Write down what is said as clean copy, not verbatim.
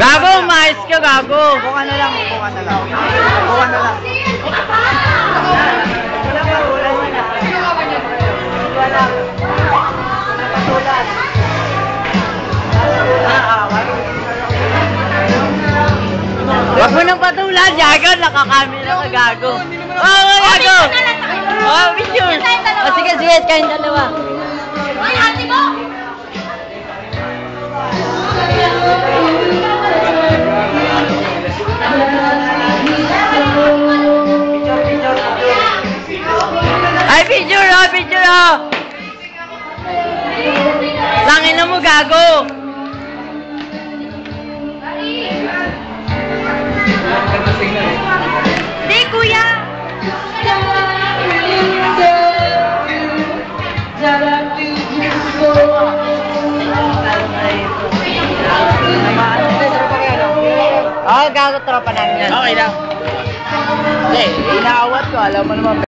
Gago, mais ka, gago. Buka na lang, buka na lang. Buka na lang. Wag mo nang patulan, gago. Nakakamera ka, gago. Oo, gago. Oo, picture. O, sige, sige, kain dalawa. Ay, ate mo! Ay, picture, oh, picture, oh. Langin na mo, gago. Di, kuya! Oh, gago, tropa namin yan. Okay lang. Hindi, inaawat ko. Alam mo naman.